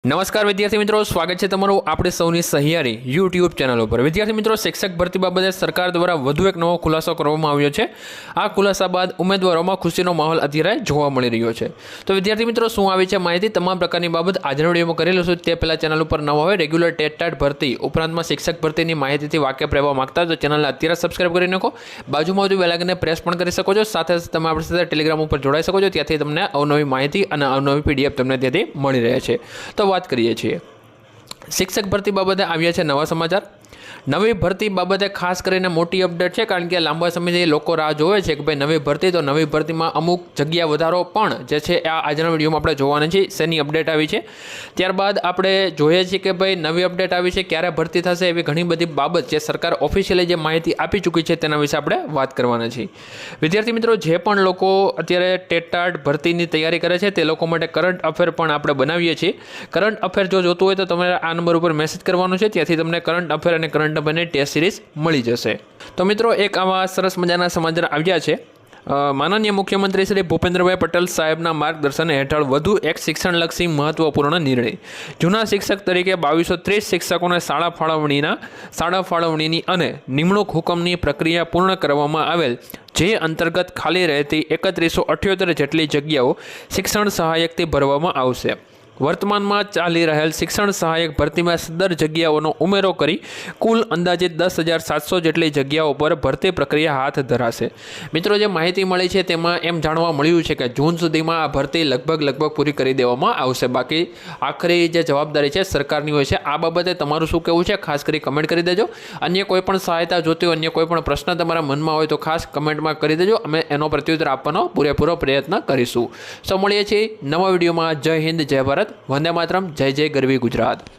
નમસ્કાર વિદ્યાર્થી મિત્રો, સ્વાગત છે તમારું આપણે સૌની સહિયારી યુટ્યુબ ચેનલ ઉપર। વિદ્યાર્થી મિત્રો, શિક્ષક ભરતી બાબતે સરકાર દ્વારા વધુ એક નવો ખુલાસો કરવામાં આવ્યો છે। આ ખુલાસા બાદ ઉમેદવારોમાં ખુશીનો માહોલ અત્યારે જોવા મળી રહ્યો છે। તો વિદ્યાર્થી મિત્રો, શું આવી છે માહિતી, તમામ પ્રકારની બાબત આજના વિડીયોમાં કરેલું છું। તે પહેલાં ચેનલ ઉપર નવા હોય, રેગ્યુલર ટેટ ભરતી ઉપરાંતમાં શિક્ષક ભરતીની માહિતીથી વાકેફ રહેવા માંગતા તો ચેનલને અત્યારે સબસ્ક્રાઇબ કરી નાખો। બાજુમાં આવતું બેલ આઇકનને પ્રેસ પણ કરી શકો છો। સાથે તમે આપણી સાથે ટેલિગ્રામ ઉપર જોડાઈ શકો છો, ત્યાંથી તમને અવનવી માહિતી અને અવનવી પીડીએફ તમને ત્યાંથી મળી રહે છે। તો વાત કરીએ છીએ શિક્ષક ભરતી બાબતે આવ્યા છે નવા સમાચાર। નવી ભરતી બાબતે ખાસ કરીને મોટી અપડેટ છે, કારણ કે લાંબા સમયથી લોકો રાહ જોવે છે કે ભાઈ નવી ભરતી, તો નવી ભરતીમાં અમુક જગ્યા વધારો પણ જે છે આ આજના વિડીયોમાં આપણે જોવાના છીએ। શેની અપડેટ આવી છે, ત્યારબાદ આપણે જોઈએ છીએ કે ભાઈ નવી અપડેટ આવી છે, ક્યારે ભરતી થશે, એવી ઘણી બધી બાબત જે સરકાર ઓફિશિયલી જે માહિતી આપી ચૂકી છે તેના વિશે આપણે વાત કરવાના છીએ। વિદ્યાર્થી મિત્રો, જે પણ લોકો અત્યારે ટેટ ભરતીની તૈયારી કરે છે તે લોકો માટે કરંટ અફેર પણ આપણે બનાવીએ છીએ। કરંટ અફેર જો જોતું હોય તો તમારે આ નંબર ઉપર મેસેજ કરવાનો છે, ત્યાંથી તમને કરંટ અફેર અને કરંટ અફેરની ટેસ્ટ સિરીઝ મળી જશે। તો મિત્રો, એક આવા સરસ મજાના સમાચાર આવ્યા છે। માનનીય મુખ્યમંત્રી શ્રી ભૂપેન્દ્રભાઈ પટેલ સાહેબના માર્ગદર્શન હેઠળ વધુ એક શિક્ષણલક્ષી મહત્વપૂર્ણ નિર્ણય। જૂના શિક્ષક તરીકે 2230 શિક્ષકોને શાળા ફાળવણીની અને નિમણૂક હુકમની પ્રક્રિયા પૂર્ણ કરવામાં આવેલ, જે અંતર્ગત ખાલી રહેતી 3178 જેટલી જગ્યાઓ શિક્ષણ સહાયકથી ભરવામાં આવશે। વર્તમાનમાં ચાલી રહેલ શિક્ષણ સહાયક ભરતીમાં સદર જગ્યાઓનો ઉમેરો કરી કુલ અંદાજિત 10,700 જેટલી જગ્યાઓ પર ભરતી પ્રક્રિયા હાથ ધરાશે। મિત્રો, જે માહિતી મળી છે તેમાં એમ જાણવા મળ્યું છે કે જૂન સુધીમાં આ ભરતી લગભગ પૂરી કરી દેવામાં આવશે। બાકી આખરી જે જવાબદારી છે સરકારની હોય છે। આ બાબતે તમારું શું કહેવું છે ખાસ કરી કમેન્ટ કરી દેજો। અન્ય કોઈ પણ સહાયતા જોતી હોય, અન્ય કોઈ પણ પ્રશ્ન તમારા મનમાં હોય તો ખાસ કમેન્ટમાં કરી દેજો, અમે એનો પ્રત્યુત્તર આપવાનો પૂરેપૂરો પ્રયત્ન કરીશું। તો મળીએ છીએ નવા વિડીયોમાં। જય હિન્દ, જય ભારત, વંદે માતરમ, જય જય ગરવી ગુજરાત।